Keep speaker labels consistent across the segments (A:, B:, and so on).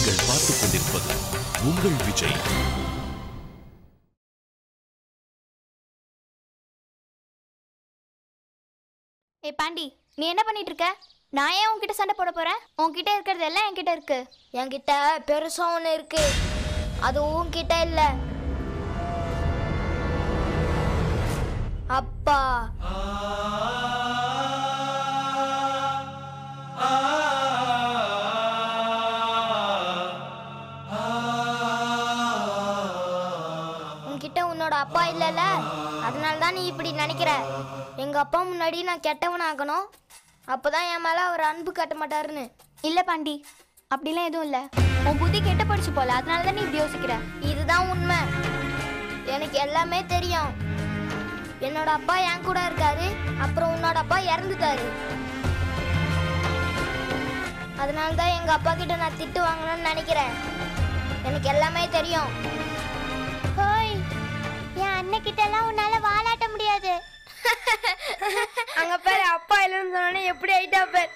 A: நீங்கள் பார்த்துக் கொண்டிருப்பது உங்கள் விஜய்.
B: ஏய் பாண்டி, நீ என்ன பண்ணிட்டு இருக்க? நான் ஏன் உன்கிட்ட சண்டை போட போறேன்? உன்கிட்ட இருக்கிறது எல்லாம் என்கிட்ட இருக்கு.
C: என்கிட்ட பெருசா ஒன்று இருக்கு, அது உன்கிட்ட இல்ல. அப்பா. உன்கிட்ட உன்னோட அப்பா இல்லைல்ல, அதனால தான் நீ இப்படி நினைக்கிற. எங்க அப்பா முன்னாடி நான் கெட்டவன் ஆகணும், அப்பதான் என் மேல அவர் அன்பு காட்ட மாட்டாருன்னு.
B: இல்ல பாண்டி, அப்படிலாம் எதுவும் இல்ல. உன் புத்தி கெட்ட படிச்சு போல, அதனால தான் நீ இப்படி யோசிக்கிற.
C: இதுதான் உண்மை. எனக்கு எல்லாமே தெரியும். என்னோட அப்பா என் கூட இருக்காரு, அப்புறம் உன்னோட அப்பா இறந்துட்டாரு. அதனால தான் எங்க அப்பா கிட்ட நான் திட்டு வாங்கணும்னு நினைக்கிறேன். எனக்கு எல்லாமே தெரியும்.
B: ஹோய், என் அண்ணன் கிட்ட எல்லாம் உன்னால வாலாட்ட முடியாது.
C: அங்க பேர் அப்பா இல்லைன்னு சொன்னே எப்படி ஆயிட்டா பேர்.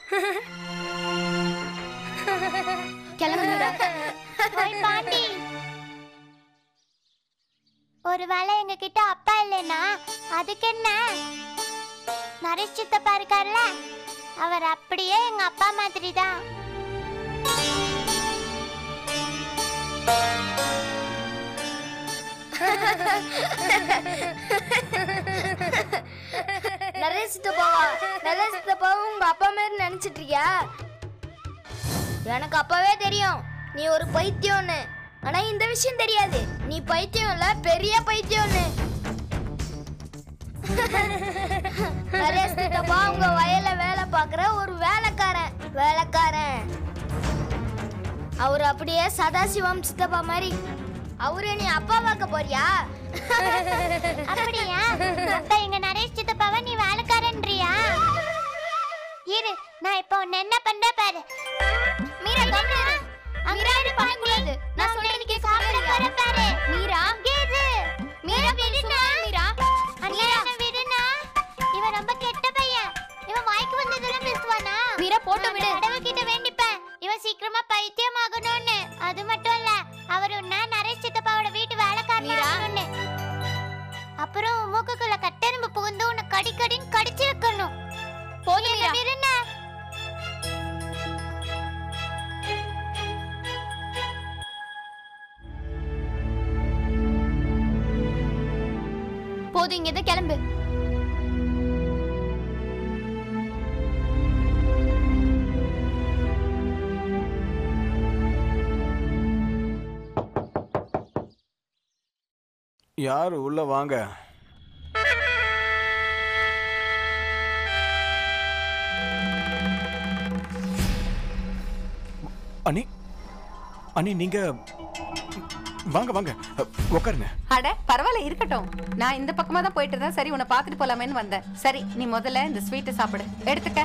B: கிளம்புடா.
D: ஹோய் பாண்டி, ஒருவேளை எங்க கிட்ட அப்பா இல்லைன்னா அதுக்கு என்ன? நரேஷ் சித்தப்பா இருக்கார்ல, அவர் அப்படியே எங்க அப்பா மாதிரி தான்.
C: நரேஷ் சித்தப்பாவும் உங்க அப்பா மாதிரி நினைச்சிட்டு இருக்கியா? எனக்கு அப்பவே தெரியும் நீ ஒரு பைத்தியம்னு. ஆனா இந்த விஷயம் தெரியாது, நீ பைத்தியம் இல்ல, பெரிய பைத்தியம்னு. நரேஷ் சித்தப்பா உங்க வயல்ல வேலை பார்க்குற ஒரு வேலைக்காரன். அவர் அப்படியே சதாசிவம் சித்தப்பா மாதிரி. அவரு நீ அப்பா பார்க்க போறியா?
D: அப்படியா? அப்ப எங்க நரேஷ் சித்தப்பாவை நீ வேலைக்காரன்றியா? இரு, நான் இப்போ உன்னை என்ன பண்ற பாரு.
B: மீரா, கம்முனு. மீரா, இது பண்ண கூடாது. நான் சொல்றது கேட்க
D: சாப்பிட பாரு.
B: மீரா,
D: இரு.
B: மீரா விடுனா. மீரா,
D: அண்ணா என்ன விடுனா? இவன் ரொம்ப கெட்ட பையன். இவன் வாய்க்கு வந்ததெல்லாம் பேசுவானா?
B: மீரா போட்டு விடு.
D: கடவுள்கிட்ட வேண்டிப்பேன் இவன் சீக்கிரமா பைத்தியம் ஆகணும்னு. அது மட்டும் இல்ல, அவர் உன்ன நரேஷ் சித்தப்பாவோட வீட்டு வேலைக்காரன்னு. அப்புறம் மூக்குக்குள்ள கட்டெரும்பு புகுந்து உன்னை கடின்னு கடிச்சு வைக்கணும்.
B: போதும் மீரா.
D: விடுனா?
B: போதும், இங்க இருந்து கிளம்பு.
E: யார் உள்ள வாங்க. அண்ணி, அண்ணி நீங்க வாங்க வாங்க, உட்காருங்க.
F: அட பரவாயில்ல, இருக்கட்டும். நான் இந்த பக்கமா தான் போயிட்டு இருந்தேன். சரி, உன்னை பார்த்துட்டு போலாமேன்னு வந்தேன். சரி, நீ முதல்ல இந்த ஸ்வீட்டை சாப்பிடு, எடுத்துக்க.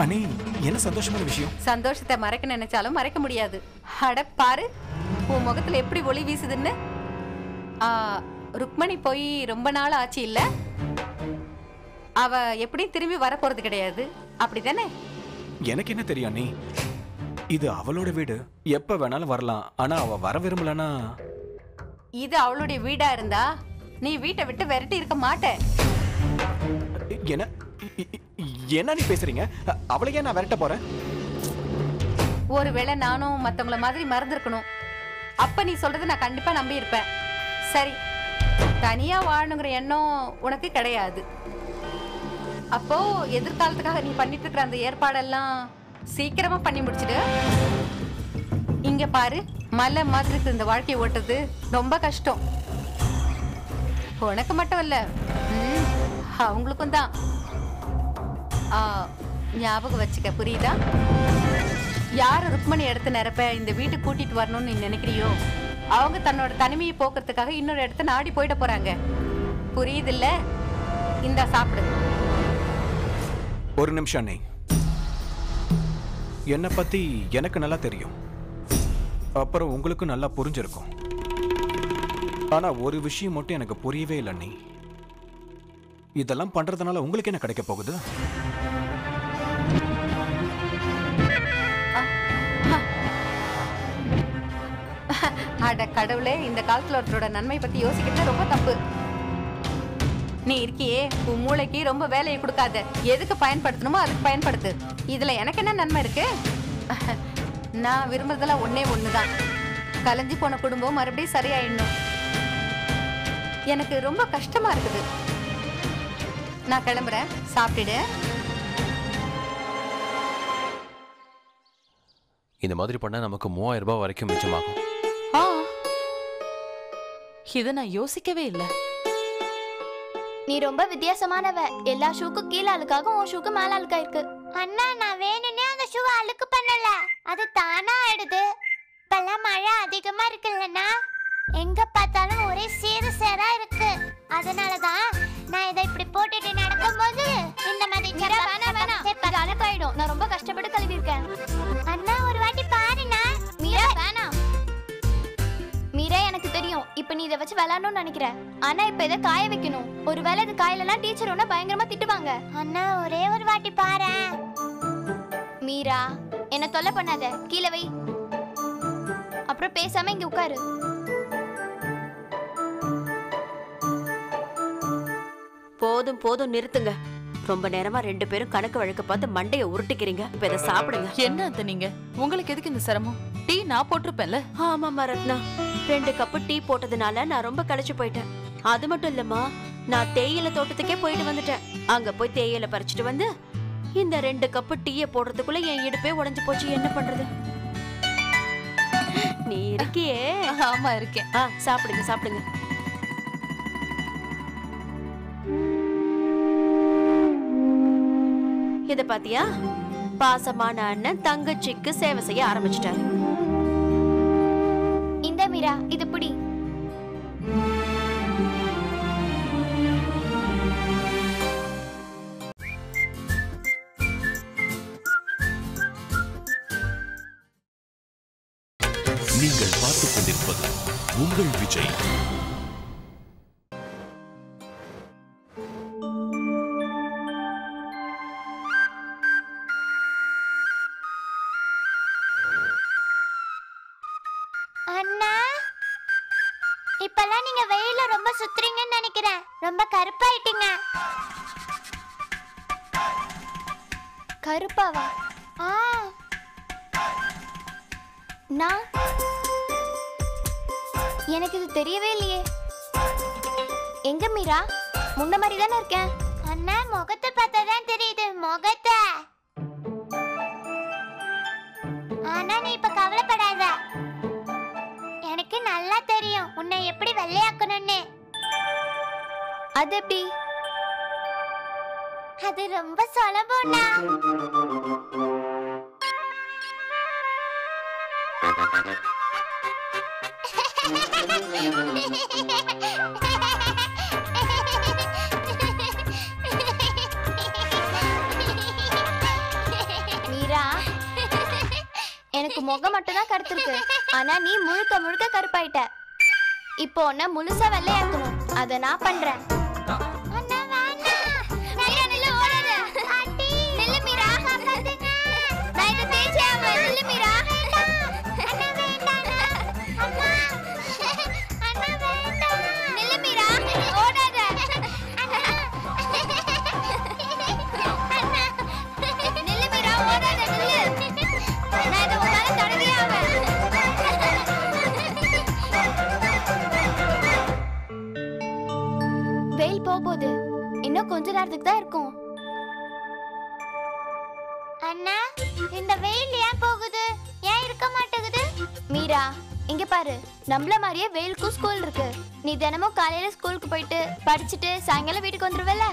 E: அண்ணி, என்ன சந்தோஷமான விஷயம்.
F: சந்தோஷத்தை மறைக்க நினைச்சாலும் மறைக்க முடியாது. அட பாரு, உன் முகத்துல எப்படி ஒளி வீசுதுன்னு. ருக்மணி போய் ரொம்ப நாள் ஆச்சு இல்ல? அவ எப்படியும் திரும்பி வர போறது கிடையாது, அப்படிதானே?
E: எனக்கு என்ன தெரியும் அண்ணி, இது அவளோட வீடு, எப்ப வேணாலும் வரலாம். ஆனா அவ வர விரும்பலனா?
F: இது அவளுடைய வீடா இருந்தா நீ வீட்டை விட்டு விரட்டி இருக்க மாட்ட.
E: என்ன என்ன நீ பேசுறீங்க? அவளையே நான் விரட்ட போறேன்?
F: ஒருவேளை நானும் மத்தவங்கள மாதிரி மறந்துருக்கணும். அப்ப நீ சொல்றது நான் கண்டிப்பா நம்பி இருப்பேன். சரி, தனியா வாழணுங்கிற எண்ணம் உனக்கு கிடையாது. அப்போ எதிர்காலத்துக்காக நீ பண்ணிட்டு இருக்கிற அந்த ஏற்பாடெல்லாம் சீக்கிரமா பண்ணி முடிச்சிடு. இங்க பாரு, மலை மாதிரி இருக்கு இந்த வாழ்க்கையை ஓட்டுறது, ரொம்ப கஷ்டம். உனக்கு மட்டும் இல்ல, அவங்களுக்கும் தான். ஞாபகம் வச்சுக்க, புரியுதா? யார் ருக்மணி எடுத்து நிரப்ப இந்த வீட்டுக்கு கூட்டிட்டு வரணும்னு நீ நினைக்கிறியோ, அவங்க தன்னோட தனிமையை போக்குறதுக்காக இன்னொரு இடத்த நாடி போயிட போறாங்க. புரியுதுல்ல? இந்த சாப்பிடு.
E: ஒரு நிமிஷம் அண்ணி, என்னை பத்தி எனக்கு நல்லா தெரியும், அப்புறம் உங்களுக்கு நல்லா புரிஞ்சிருக்கும். ஆனா ஒரு விஷயம் மட்டும் எனக்கு புரியவே இல்லை அண்ணி. இதெல்லாம் பண்றதுனால உங்களுக்கு என்ன கிடைக்க போகுது?
F: கடவுளே இந்த காலத்துல ஒருத்தரோட நன்மை பத்தி யோசிக்கிறது ரொம்ப தப்பு. நீ இருக்கியே, உன் மூளைக்கு ரொம்ப வேலையை கொடுக்காத. எதுக்கு பயன்படுத்தணுமோ அதுக்கு பயன்படுத்து. இதுல எனக்கு என்ன நன்மை இருக்கு? நான் விரும்புறதுல ஒண்ணுதான், கலைஞ்சு போன குடும்பம் மறுபடியும் சரியாயிடணும். எனக்கு ரொம்ப கஷ்டமா இருக்குது. நான் கிளம்புறேன், சாப்பிட்டுடு.
A: இந்த மாதிரி பண்ணா நமக்கு 3000 ரூபாய் வரைக்கும் மிச்சமாகும்.
G: இதை நான் யோசிக்கவே இல்லை.
B: நீ ரொம்ப வித்தியாசமானவ. எல்லா ஷூக்கும் கீழே அழுக்காக உன் ஷூக்கு மேல அழுக்கா இருக்கு.
D: அண்ணா, நான் வேணும்னே அந்த ஷூ அழுக்கு பண்ணல, அது தானா ஆயிடுது. இப்பெல்லாம் மழை அதிகமா இருக்குல்லண்ணா, எங்க பார்த்தாலும் ஒரே சேறு சேரா இருக்கு. அதனாலதான் நான் இதை இப்படி போட்டுட்டு நடக்கும்போது இந்த மாதிரி
B: அழுக்காயிடும். நான் ரொம்ப கஷ்டப்பட்டு கழுவி இருக்கேன்.
D: அண்ணா, ஒரு வாட்டி பாருண்ணா.
B: மீரா வேணாம். மீரா, எனக்கு தெரியும் இப்ப நீ இதை வச்சு விளையாடணும்னு நினைக்கிற. ஆனா இப்ப இதை காய வைக்கணும். ஒருவேளை இது காயலன்னா டீச்சர் உன்ன பயங்கரமா திட்டுவாங்க.
D: அண்ணா, ஒரே ஒரு வாட்டி பாரு.
B: மீரா, என்ன தொல்லை பண்ணாத. கீழே வை. அப்புறம் பேசாம இங்க உட்காரு.
H: போதும் போதும், நிறுத்துங்க. ரொம்ப நேரமா 2 பேரும் கணக்கு வழக்க பார்த்து மண்டைய உருட்டிக்கிறீங்க. இப்ப இதை சாப்பிடுங்க.
G: என்ன அந்த நீங்க, உங்களுக்கு எதுக்கு இந்த சிரமம்? டீ நான் போட்டிருப்பேன்ல.
H: ஆமாம்மா ரத்னா, 2 கப்பு டீ போட்டதுனால நான் ரொம்ப களைச்சு போயிட்டேன். அது மட்டும் இல்லம்மா, நான் தேயிலை தோட்டத்துக்கே போயிட்டு வந்துட்டேன். அங்க போய் தேயிலை பறிச்சுட்டு வந்து இந்த 2 கப்பு டீயை போடுறதுக்குள்ள என் இடுப்பே உடைஞ்சு போச்சு. என்ன பண்றது? நீ இருக்கியே.
G: ஆமா இருக்கேன்.
H: சாப்பிடுங்க சாப்பிடுங்க. இத பாத்தியா? பாசமான அண்ணன் தங்கச்சிக்கு சேவை செய்ய ஆரம்பிச்சிட்டாரு.
B: இந்த மீரா, இது புடி.
A: நீங்கள் பார்த்துக் கொண்டிருப்பது உங்கள் விஜய்.
D: அண்ணா, இப்பெல்லாம் நீங்க வெயில ரொம்ப சுத்துறீங்கன்னு நினைக்கிறேன். ரொம்ப கருப்பாயிட்டீங்க.
B: கருப்பாவா? நான் எனக்கு இது தெரியவே இல்லையே. எங்க மீரா? முன்ன மாதிரி தானே இருக்கேன்.
D: அண்ணா, முகத்தை பார்த்தாதான் தெரியுது. முகத்தை. ஆனா நீ இப்ப கவலைப்படாத. எனக்கு நல்லா தெரியும் உன்னை எப்படி வெள்ளையாக்கணும்னு.
B: அது எப்படி?
D: அது ரொம்ப சுலபம்டா.
B: மீரா, எனக்கு முகம் மட்டும் தான் கருத்திருக்கு. ஆனா நீ முழுக்க முழுக்க கருப்பாயிட்ட. இப்போ உன்னை முழுசா வெள்ளையாக்கணும். அதை நான் பண்றேன். வெயில் போகுது. இன்னும் கொஞ்ச நேரத்துக்கு தான் இருக்கும்.
D: அண்ணா, இந்த வெயில் ஏன் போகுது? ஏன் இருக்க மாட்டேங்குது?
B: மீரா, இங்க பாரு. நம்மள மாதிரியே வெயிலுக்கும் ஸ்கூல் இருக்கு. நீ தினமும் காலையில ஸ்கூலுக்கு போயிட்டு படிச்சுட்டு சாயங்காலம் வீட்டுக்கு வந்துருவல,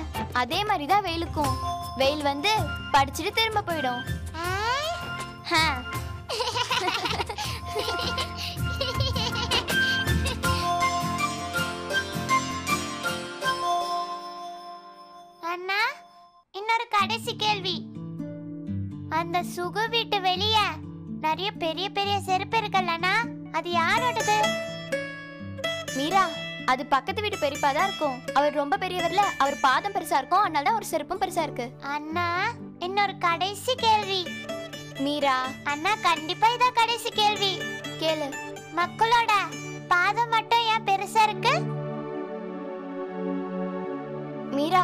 B: அதே மாதிரி தான் வெயிலுக்கும். வெயில் வந்து படிச்சுட்டு திரும்ப போயிடும்.
D: அண்ணா, இன்னொரு கடைசி கேள்வி. அந்த சுகு வீட்டு வெளிய நிறைய பெரிய பெரிய செருப்பு இருக்குல்லண்ணா, அது யாரோடது?
B: மீரா, அது பக்கத்து வீட்டு பெரியப்பா தான் இருக்கும். அவர் ரொம்ப பெரியவர்ல, அவர் பாதம் பெருசா இருக்கும். அதனால தான் ஒரு செருப்பும் பெருசா இருக்கு.
D: அண்ணா, இன்னொரு கடைசி கேள்வி.
B: மீரா,
D: அண்ணா, கண்டிப்பா இதான் கடைசி கேள்வி.
B: கேளு.
D: மக்களோட பாதம் மட்டும் ஏன் பெருசா இருக்கு?
B: மீரா,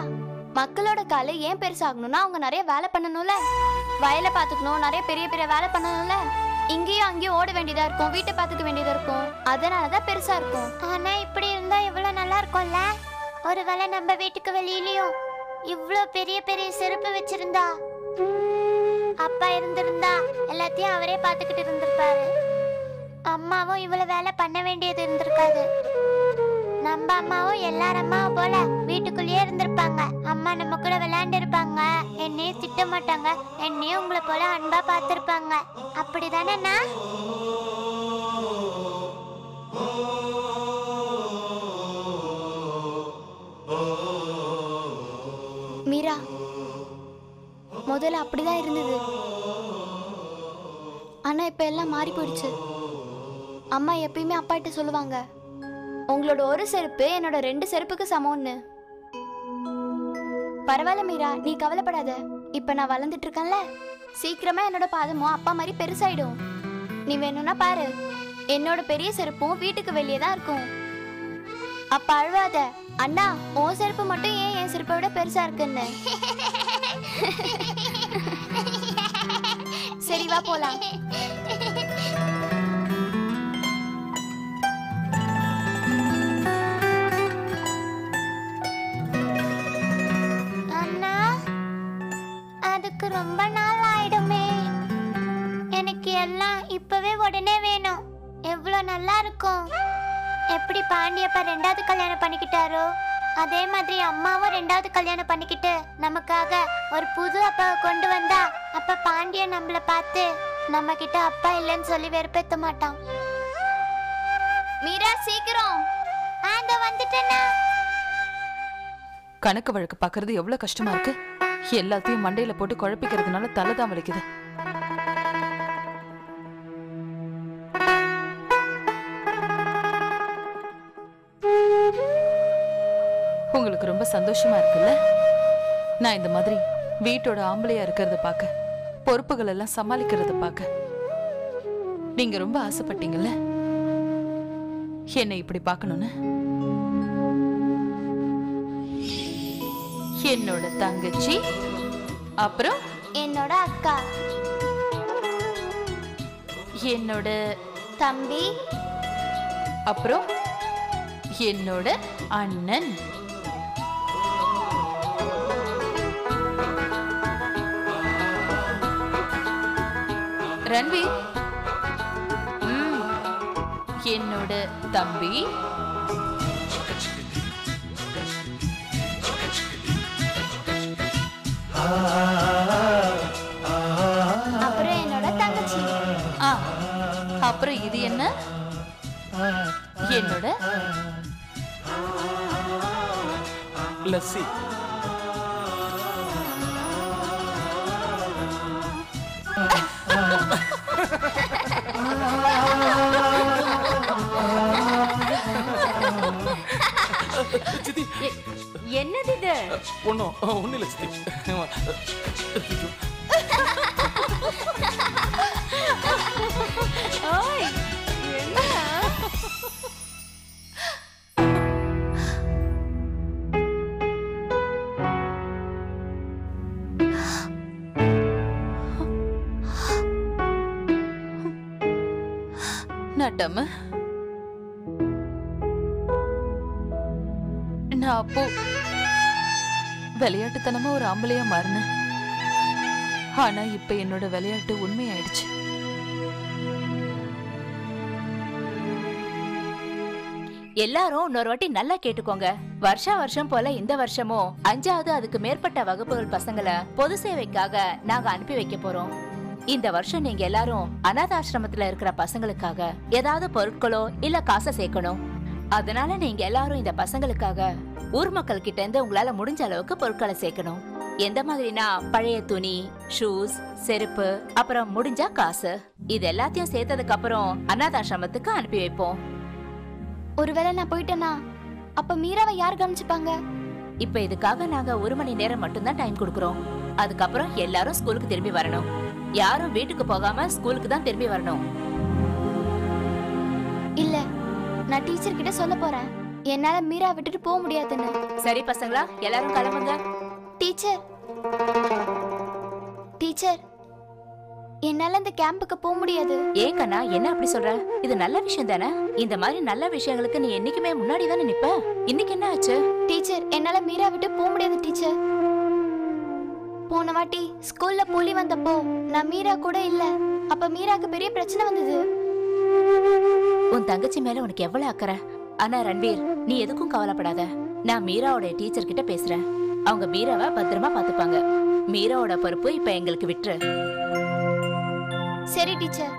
B: மக்களோட காலு ஏன் பெருசாகணும்னா அவங்க நிறைய வேலை பண்ணணும்ல, வயலை பாத்துக்கணும், நிறைய பெரிய பெரிய வேலை பண்ணணும்ல. இங்கேயும் அங்கேயும் ஓட வேண்டியதா இருக்கும், வீட்டை பாத்துக்க வேண்டியதா இருக்கும், அதனாலதான் பெருசா இருக்கும்.
D: ஆனா இப்படி இருந்தா எவ்வளவு நல்லா இருக்கும்ல. ஒருவேளை நம்ம வீட்டுக்கு வெளியிலயும் இவ்ளோ பெரிய பெரிய செருப்பு வச்சிருந்தா, அப்பா இருந்திருந்தா எல்லாத்தையும் அவரே பாத்துக்கிட்டு இருந்திருப்பாரு. அம்மாவும் இவ்வளவு வேலை பண்ண வேண்டியது இருந்திருக்காது. நம்ம அம்மாவும் எல்லார் அம்மாவும் போல வீட்டுக்குள்ளேயே இருந்திருப்பாங்க. அம்மா நம்ம கூட விளையாண்டு இருப்பாங்க, என்னையும் திட்ட மாட்டாங்க, என்னையும் உங்களை போல அன்பா பார்த்திருப்பாங்க. அப்படிதானே?
B: மீரா, முதல்ல அப்படிதான் இருந்தது, ஆனா இப்ப எல்லாம் மாறி போயிடுச்சு. அம்மா எப்பயுமே அப்பா கிட்ட சொல்லுவாங்க, உங்களோட ஒரு செருப்பு என்னோட 2 செருப்புக்கு சமம்னு. பரவாயில்ல மீரா, நீ கவலைப்படாத. இப்ப நான் வளர்ந்துட்டு இருக்கேன்ல, சீக்கிரமா என்னோட பாதமும் அப்பா மாதிரி பெருசாயிடும். நீ வேணும்னா பாரு, என்னோட பெரிய செருப்பும் வீட்டுக்கு வெளியே தான் இருக்கும். அப்ப அழுவாத. அண்ணா, உன் செருப்பு மட்டும் ஏன் என் செருப்பை விட பெருசா இருக்குன்னு. சரி வா போலாம்.
D: அண்ணா, அதுக்கு ரொம்ப நாள் ஆயிடுமே. எனக்கு எல்லாம் இப்பவே உடனே வேணும். எவ்வளவு நல்லா இருக்கும். எப்படி பாண்டியப்பா 2வது கல்யாணம் பண்ணிக்கிட்டாரோ அதே மாதிரி அம்மாவும் 2வது கல்யாணம் பண்ணிக்கிட்டு நமக்காக ஒரு புது அப்பாவை கொண்டு வந்தா, அப்ப பாண்டியன் நம்மள பார்த்து நம்ம கிட்ட அப்பா இல்லைன்னு சொல்லி வெறுப்பேத்த மாட்டான்.
B: மீரா, சீக்கிரம்.
D: அந்த வந்துட்டேனா.
G: கணக்கு வழக்கு பாக்குறது எவ்வளவு கஷ்டமா இருக்கு. எல்லாத்தையும் மண்டையில போட்டு குழப்பிக்கிறதுனால தலைதான் வலிக்குது. உங்களுக்கு ரொம்ப சந்தோஷமா இருக்குல்ல? நான் இந்த மாதிரி வீட்டோட ஆம்பளையா இருக்கிறத பார்க்க, பொறுப்புகள் எல்லாம் சமாளிக்கிறத பார்க்க நீங்க ரொம்ப ஆசைப்பட்டீங்கல்ல என்னை இப்படி பார்க்கணும்னு. என்னோட தங்கச்சி, அப்புறம்
B: என்னோட அக்கா,
G: என்னோட
B: தம்பி,
G: அப்புறம் என்னோட அண்ணன். ரன்வீர், என்னோட தம்பி,
B: அப்புறம் என்னோட தங்கச்சி.
G: அப்புறம் இது என்ன? என்னோட
E: லஸ்ஸி.
H: என்னது இது?
E: ஒன்னும் இல்ல சித்தி.
H: ஓய், என்ன?
G: நட்டம நான் அப்போ விளையாட்டுத்தனமா ஒரு ஆம்பளையா மாறினேன். ஆனா இப்ப என்னோட விளையாட்டு உண்மையாயிடுச்சு.
I: எல்லாரும் இன்னொரு வாட்டி நல்லா கேட்டுக்கோங்க. வருஷம் போல இந்த வருஷமும் 5வது அதுக்கு மேற்பட்ட வகுப்புகள் பசங்களை பொது சேவைக்காக நாங்க அனுப்பி வைக்க போறோம். இந்த வருஷம் நீங்க எல்லாரும் அனாதாசிரமத்துல இருக்கிற பசங்களுக்காக ஏதாவது பொருட்களோ இல்ல காசை சேர்க்கணும். அதனால நீங்க எல்லாரும் இந்த பசங்களுக்காக ஊர் மக்கள் கிட்ட இருந்து உங்களால முடிஞ்ச அளவுக்கு பொருட்களை சேர்க்கணும். எந்த மாதிரினா பழைய துணி, ஷூஸ், செருப்பு, அப்புறம் முடிஞ்சா காசு, இது எல்லாத்தையும் சேர்த்ததுக்கு அப்புறம் அனாதாசிரமத்துக்கு அனுப்பி வைப்போம்.
B: ஒருவேளை நான் போயிட்டேனா அப்ப மீராவை யார் கவனிச்சுப்பாங்க?
I: இப்ப இதுக்காக நாங்க 1 மணி நேரம் மட்டும்தான் டைம் கொடுக்கறோம். அதுக்கப்புறம் எல்லாரும் ஸ்கூலுக்கு திரும்பி வரணும். யாரும் வீட்டுக்கு போகாம ஸ்கூலுக்கு தான் திரும்பி வரணும்.
B: இல்ல, நான் டீச்சர் கிட்ட சொல்ல போறேன் என்னால மீரா விட்டுட்டு போக முடியாதுன்னு.
I: சரி பசங்களா, எல்லாரும் கிளம்புங்க.
B: டீச்சர் டீச்சர் என்னால இந்த கேம்புக்கு போக முடியாது.
I: ஏன் கண்ணா, என்ன அப்படி சொல்ற? இது நல்ல விஷயம் தானே. இந்த மாதிரி நல்ல விஷயங்களுக்கு நீ என்னைக்குமே முன்னாடி தானே நிப்ப. இன்னைக்கு என்ன ஆச்சு?
B: டீச்சர் என்னால மீரா விட்டு போக முடியாது டீச்சர். போன வாட்டி ஸ்கூல்ல புலி வந்தப்போ நான் மீரா கூட இல்ல. அப்ப மீராக்கு பெரிய பிரச்சனை வந்தது.
I: உன் தங்கச்சி மேல உனக்கு எவ்வளவு அக்கறை. ஆனா ரன்வீர், நீ எதுக்கும் கவலைப்படாத. நான் மீராவோட டீச்சர் கிட்ட பேசுறேன். அவங்க மீராவை பத்திரமா பாத்துப்பாங்க. மீராவோட பொறுப்பு இப்ப எங்களுக்கு விட்டுரு.
B: சரி டீச்சர்.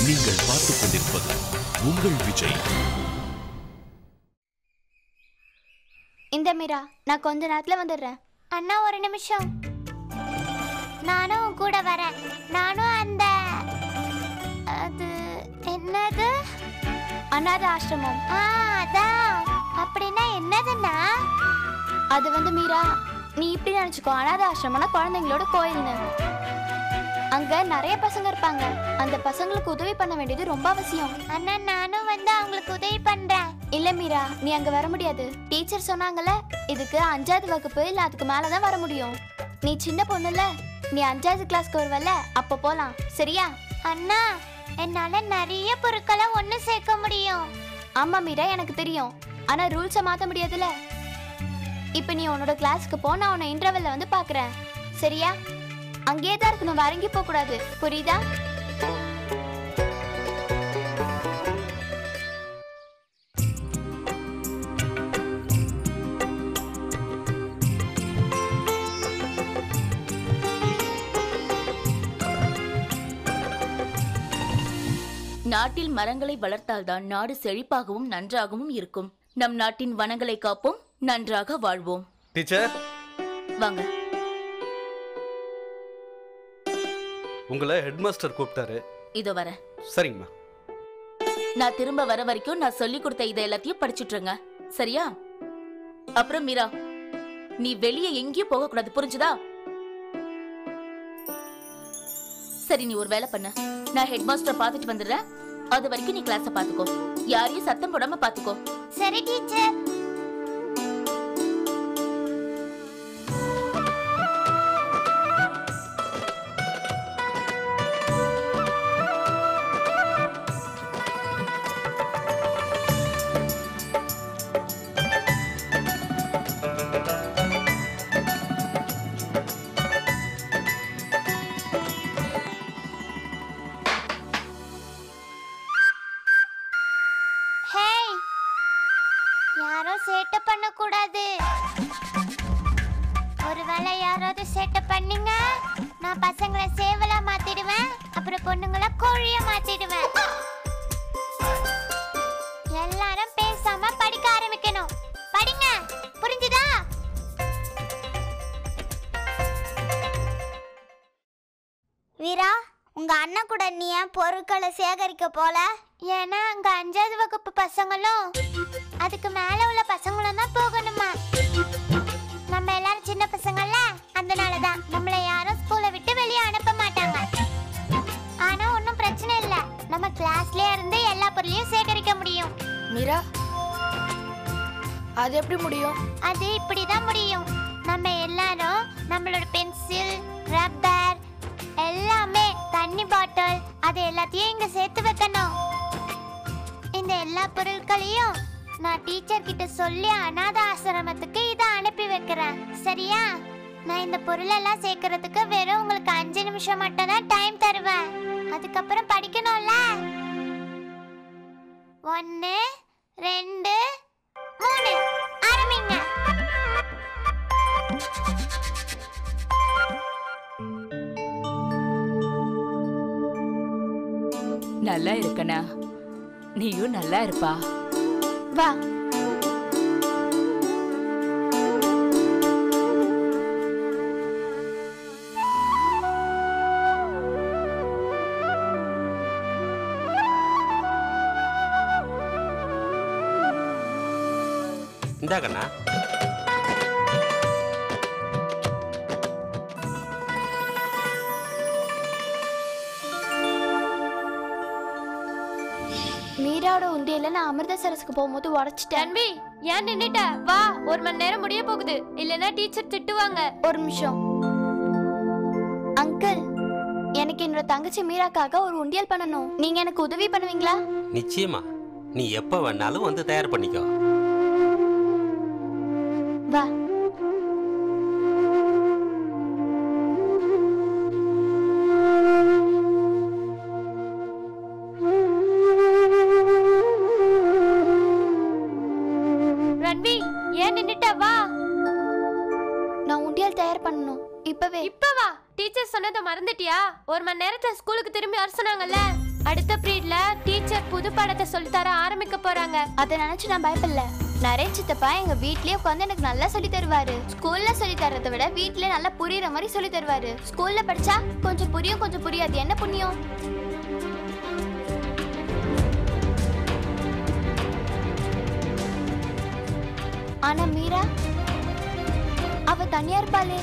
A: நீங்கள் பார்த்துக் கொண்டிருப்பது உங்கள் விஜய்.
B: இந்த மீரா, நான் கொஞ்ச நேரத்துல வந்துடுறேன்.
D: அண்ணா ஒரு நிமிஷம், நானும் உன் கூட வரேன். நானும் அந்த அது என்னது
B: அனாதை ஆசிரமம்.
D: அதான். அப்படின்னா என்னதுன்னா?
B: அது வந்து மீரா, நீ இப்படி நினைச்சுக்கோ, அனாதை ஆசிரமம்னா குழந்தைங்களோட கோயில்னு. அங்க நிறைய பசங்க இருப்பாங்க. அந்த பசங்களுக்கு உதவி பண்ண வேண்டியது ரொம்ப அவசியம்.
D: அண்ணா நானும் வந்து அவங்களுக்கு உதவி பண்றேன்.
B: இல்ல மீரா, நீ அங்க வர முடியாது. டீச்சர் சொன்னாங்கல்ல, இதுக்கு 5வது வகுப்பு இல்ல அதுக்கு மேலதான் வர முடியும். நீ சின்ன பொண்ணுல, நீ 5வது கிளாஸ்க்கு வருவல்ல, அப்ப போலாம். சரியா?
D: அண்ணா, என்னால நிறைய பொருட்களை ஒண்ணு சேர்க்க முடியும்.
B: ஆமா மீரா, எனக்கு தெரியும். ஆனா ரூல்ஸை மாத்த முடியாதுல. இப்ப நீ உன்னோட கிளாஸ்க்கு போ, நான் உன்னை இன்டர்வெல்ல வந்து பாக்குறேன். சரியா? அங்கேயே தான் இருக்கணும், வரங்கி போக கூடாது. புரியுதா?
I: நாட்டில் மரங்களை வளர்த்தால்தான் நாடு செழிப்பாகவும் நன்றாகவும் இருக்கும். நம் நாட்டின் வனங்களை காப்போம், நன்றாக வாழ்வோம்.
J: டீச்சர்
I: வாங்க.
J: உங்களை ஹெட்மாஸ்டர் கூப்பிட்டாரு.
I: இதோ வர.
J: சரிங்கம்மா.
I: நான் திரும்ப வர வரைக்கும் நான் சொல்லி கொடுத்த இதை எல்லாத்தையும் படிச்சுட்டுருங்க. சரியா? அப்புறம் மீரா, நீ வெளியே எங்கேயும் போக கூடாது, புரிஞ்சுதா? சரி, நீ ஒரு வேலை பண்ண. நான் ஹெட்மாஸ்டர் பார்த்துட்டு வந்துடுறேன். அது வரைக்கும் நீ கிளாஸை பார்த்துக்கோ. யாரையும் சத்தம் போடாம பார்த்துக்கோ.
D: சரி டீச்சர். யாரும் சேட்டை பண்ண கூடாது. ஒருவேளை யாராவது சேட்டை பண்ணீங்க, நான் பசங்களை சேவலா மாத்திடுவேன். அப்புறம் பொண்ணுங்களை கோழியா மாத்திடுவேன். எல்லாரும் பேசாம படிக்க ஆரம்பிக்கணும். படிங்க, புரிஞ்சுதா? வீரா, உங்க அண்ணன் கூட நீ ஏன் பொருட்களை சேகரிக்க போல? ஏன்னா அங்க 5வது வகுப்பு பசங்களும் அதுக்கு மேல உள்ள பசங்களும் தான் போகணுமா. நம்ம எல்லாரும் சின்ன பசங்கள்ல, அதனாலதான் நம்மள யாரும் ஸ்கூலை விட்டு வெளியே அனுப்ப மாட்டாங்க. ஆனா ஒன்னும் பிரச்சனை இல்ல, நம்ம கிளாஸ்லயே இருந்து எல்லா பொருளையும் சேகரிக்க முடியும்.
C: மீரா, அது எப்படி முடியும்?
D: அது இப்படிதான் முடியும். நம்ம எல்லாரும் நம்மளோட பென்சில், ரப்பர், எல்லாமே, தண்ணி பாட்டில், அது எல்லாத்தையும் இங்க சேர்த்து வைக்கணும். இந்த எல்லா பொருட்களையும் நான் டீச்சர் கிட்ட சொல்லி அனாத ஆசிரமத்துக்கு இதை அனுப்பி வைக்கிறேன். சரியா? நான் இந்த பொருள் எல்லாம் சேர்க்கறதுக்கு வெறும் உங்களுக்கு 5 நிமிஷம் மட்டும் தான் டைம் தருவேன். அதுக்கப்புறம் படிக்கணும்ல. 1 2 3 ஆரம்பிங்க.
I: நல்லா இருக்கனா? நீயும் நல்லா இருப்பா.
B: வா.
J: இந்தா கண்ணா.
B: அப்பாவோட உண்டியல நான் அமிர்தசரஸ்க்கு போகும்போது உடைச்சிட்டேன்.
C: தன்வி ஏன் நின்னுட்ட? வா, 1 மணி நேரம் முடிய போகுது, இல்லனா டீச்சர் திட்டுவாங்க.
B: ஒரு நிமிஷம் அங்கிள், எனக்கு என்னோட தங்கச்சி மீராக்காக ஒரு உண்டியல் பண்ணணும். நீங்க எனக்கு உதவி பண்ணுவீங்களா?
J: நிச்சயமா, நீ எப்ப வேணாலும் வந்து தயார் பண்ணிக்கோ.
B: வா.
C: ரன்வி ஏன் நின்னுட்ட? வா,
B: நான் உண்டியல் தயார் பண்ணணும் இப்பவே.
C: இப்ப வா. டீச்சர் சொன்னதை மறந்துட்டியா? 1 மணி நேரத்துல ஸ்கூலுக்கு திரும்பி வர சொன்னாங்கல்ல. அடுத்த பீரியட்ல டீச்சர் புது பாடத்தை சொல்லி தர ஆரம்பிக்க போறாங்க.
B: அதை நினைச்சு நான் பயப்படல. நரேன் சித்தப்பா எங்க வீட்லயே உட்காந்து எனக்கு நல்லா சொல்லி தருவாரு. ஸ்கூல்ல சொல்லி தரதை விட வீட்லயே நல்லா புரியுற மாதிரி சொல்லி தருவாரு. ஸ்கூல்ல படிச்சா கொஞ்சம் புரியும் கொஞ்சம் புரியாது. என்ன புண்ணியம்? ஆனா மீரா அவ தனியா இருப்பாளே.